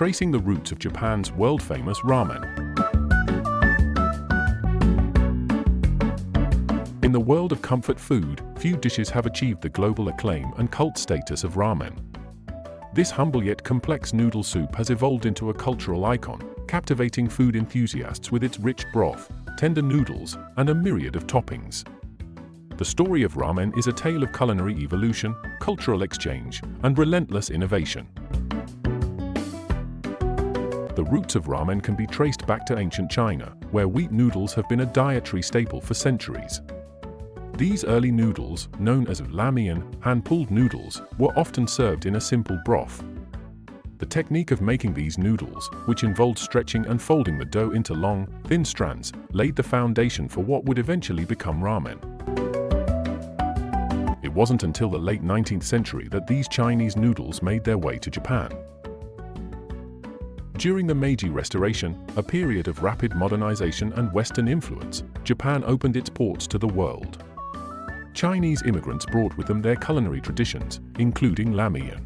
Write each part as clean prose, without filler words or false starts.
tracing the roots of Japan's world-famous ramen. In the world of comfort food, few dishes have achieved the global acclaim and cult status of ramen. This humble yet complex noodle soup has evolved into a cultural icon, captivating food enthusiasts with its rich broth, tender noodles, and a myriad of toppings. The story of ramen is a tale of culinary evolution, cultural exchange, and relentless innovation. The roots of ramen can be traced back to ancient China, where wheat noodles have been a dietary staple for centuries. These early noodles, known as ramen, hand-pulled noodles, were often served in a simple broth. The technique of making these noodles, which involved stretching and folding the dough into long, thin strands, laid the foundation for what would eventually become ramen. It wasn't until the late 19th century that these Chinese noodles made their way to Japan. During the Meiji Restoration, a period of rapid modernization and Western influence, Japan opened its ports to the world. Chinese immigrants brought with them their culinary traditions, including ramen.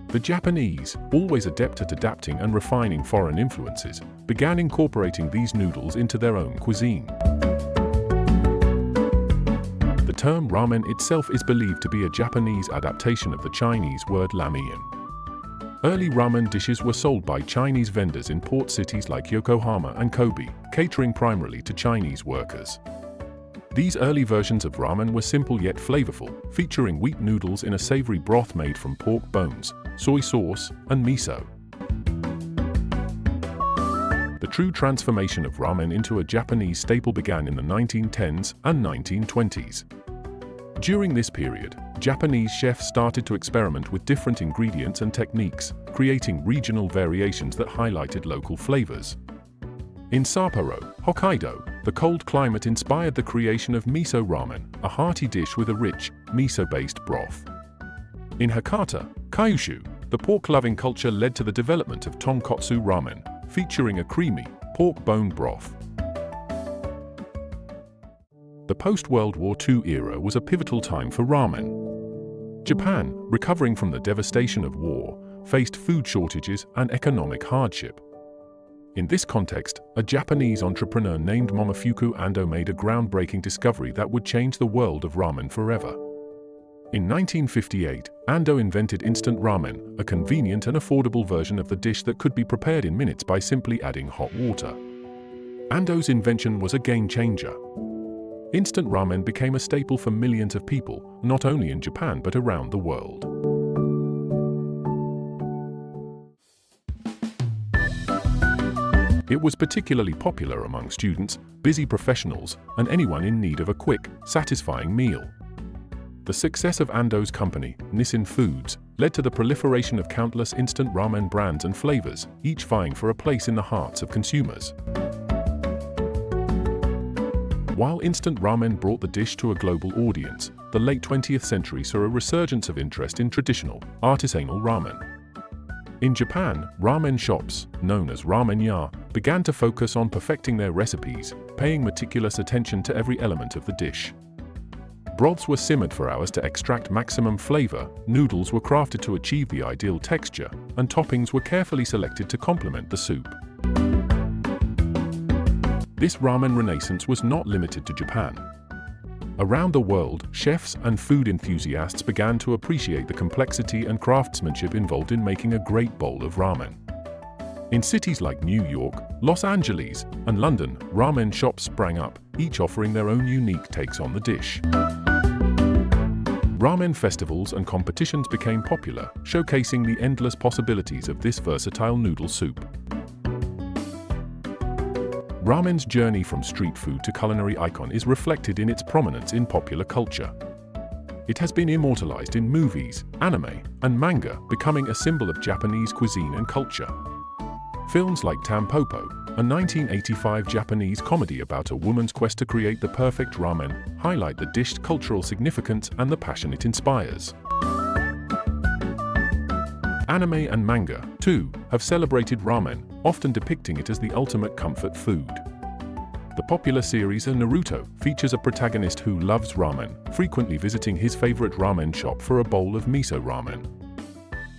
The Japanese, always adept at adapting and refining foreign influences, began incorporating these noodles into their own cuisine. The term ramen itself is believed to be a Japanese adaptation of the Chinese word ramen. Early ramen dishes were sold by Chinese vendors in port cities like Yokohama and Kobe, catering primarily to Chinese workers. These early versions of ramen were simple yet flavorful, featuring wheat noodles in a savory broth made from pork bones, soy sauce, and miso. The true transformation of ramen into a Japanese staple began in the 1910s and 1920s. During this period, Japanese chefs started to experiment with different ingredients and techniques, creating regional variations that highlighted local flavors. In Sapporo, Hokkaido, the cold climate inspired the creation of miso ramen, a hearty dish with a rich, miso-based broth. In Hakata, Kyushu, the pork-loving culture led to the development of tonkotsu ramen, featuring a creamy, pork bone broth. The post-World War II era was a pivotal time for ramen. Japan, recovering from the devastation of war, faced food shortages and economic hardship. In this context, a Japanese entrepreneur named Momofuku Ando made a groundbreaking discovery that would change the world of ramen forever. In 1958, Ando invented instant ramen, a convenient and affordable version of the dish that could be prepared in minutes by simply adding hot water. Ando's invention was a game-changer. Instant ramen became a staple for millions of people, not only in Japan but around the world. It was particularly popular among students, busy professionals, and anyone in need of a quick, satisfying meal. The success of Ando's company, Nissin Foods, led to the proliferation of countless instant ramen brands and flavors, each vying for a place in the hearts of consumers. While instant ramen brought the dish to a global audience, the late 20th century saw a resurgence of interest in traditional, artisanal ramen. In Japan, ramen shops, known as ramen-ya, began to focus on perfecting their recipes, paying meticulous attention to every element of the dish. Broths were simmered for hours to extract maximum flavor, noodles were crafted to achieve the ideal texture, and toppings were carefully selected to complement the soup. This ramen renaissance was not limited to Japan. Around the world, chefs and food enthusiasts began to appreciate the complexity and craftsmanship involved in making a great bowl of ramen. In cities like New York, Los Angeles, and London, ramen shops sprang up, each offering their own unique takes on the dish. Ramen festivals and competitions became popular, showcasing the endless possibilities of this versatile noodle soup. Ramen's journey from street food to culinary icon is reflected in its prominence in popular culture. It has been immortalized in movies, anime, and manga, becoming a symbol of Japanese cuisine and culture. Films like Tampopo, a 1985 Japanese comedy about a woman's quest to create the perfect ramen, highlight the dish's cultural significance and the passion it inspires. Anime and manga, too, have celebrated ramen, often depicting it as the ultimate comfort food. The popular series Naruto features a protagonist who loves ramen, frequently visiting his favorite ramen shop for a bowl of miso ramen.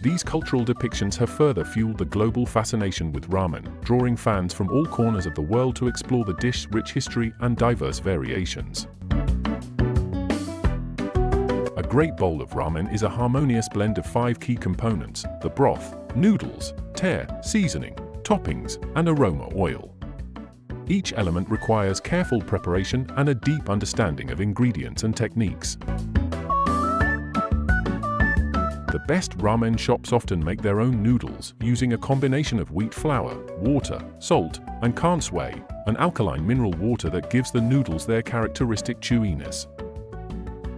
these cultural depictions have further fueled the global fascination with ramen, drawing fans from all corners of the world to explore the dish's rich history and diverse variations. A great bowl of ramen is a harmonious blend of 5 key components: the broth, noodles, tare, seasoning, toppings, and aroma oil. Each element requires careful preparation and a deep understanding of ingredients and techniques. The best ramen shops often make their own noodles using a combination of wheat flour, water, salt, and kansui, an alkaline mineral water that gives the noodles their characteristic chewiness.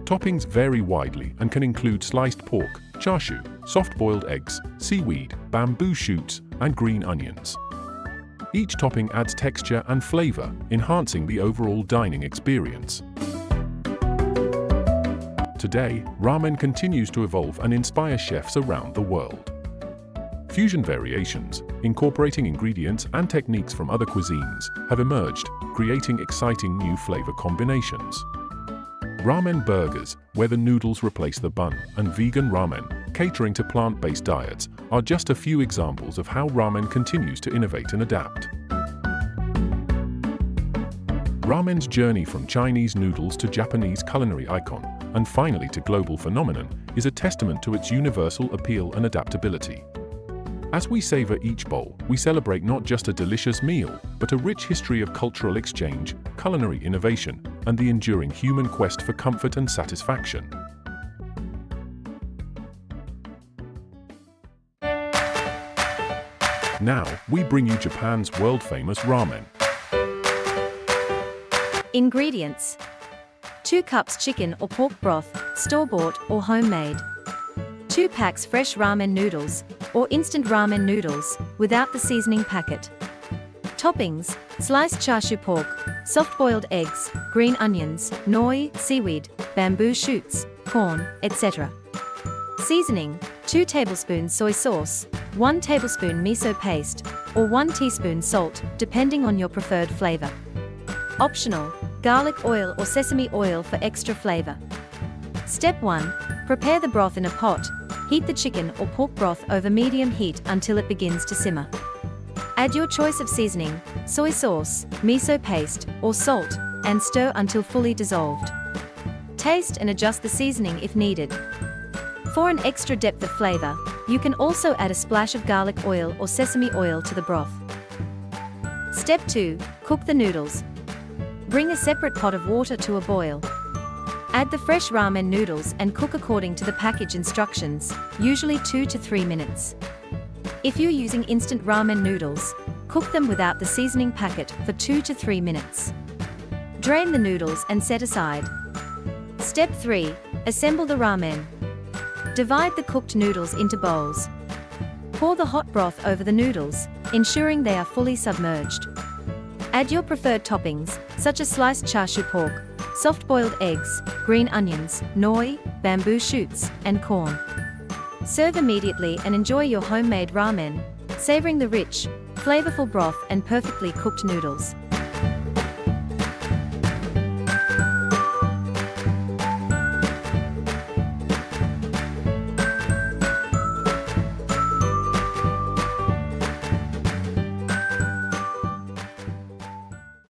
Toppings vary widely and can include sliced pork, chashu, soft-boiled eggs, seaweed, bamboo shoots, and green onions. Each topping adds texture and flavor, enhancing the overall dining experience. Today, ramen continues to evolve and inspire chefs around the world. Fusion variations, incorporating ingredients and techniques from other cuisines, have emerged, creating exciting new flavor combinations. Ramen burgers, where the noodles replace the bun, and vegan ramen, catering to plant-based diets, are just a few examples of how ramen continues to innovate and adapt. Ramen's journey from Chinese noodles to Japanese culinary icon, and finally to global phenomenon, is a testament to its universal appeal and adaptability. As we savor each bowl, we celebrate not just a delicious meal, but a rich history of cultural exchange, culinary innovation, and the enduring human quest for comfort and satisfaction. Now, we bring you Japan's world-famous ramen. Ingredients: 2 cups chicken or pork broth, store-bought or homemade. 2 packs fresh ramen noodles, or instant ramen noodles, without the seasoning packet. Toppings: sliced chashu pork, soft-boiled eggs, green onions, noi, seaweed, bamboo shoots, corn, etc. Seasoning: 2 tablespoons soy sauce, 1 tablespoon miso paste, or 1 teaspoon salt, depending on your preferred flavor. Optional: garlic oil or sesame oil for extra flavor. Step 1. Prepare the broth in a pot. Heat the chicken or pork broth over medium heat until it begins to simmer. Add your choice of seasoning, soy sauce, miso paste, or salt, and stir until fully dissolved. Taste and adjust the seasoning if needed. For an extra depth of flavor, you can also add a splash of garlic oil or sesame oil to the broth. Step 2. Cook the noodles. Bring a separate pot of water to a boil. Add the fresh ramen noodles and cook according to the package instructions, usually 2 to 3 minutes. If you're using instant ramen noodles, cook them without the seasoning packet for 2 to 3 minutes. Drain the noodles and set aside. Step 3. Assemble the ramen. Divide the cooked noodles into bowls. Pour the hot broth over the noodles, ensuring they are fully submerged. Add your preferred toppings, such as sliced chashu pork, soft-boiled eggs, green onions, noi, bamboo shoots, and corn. Serve immediately and enjoy your homemade ramen, savoring the rich, flavorful broth and perfectly cooked noodles.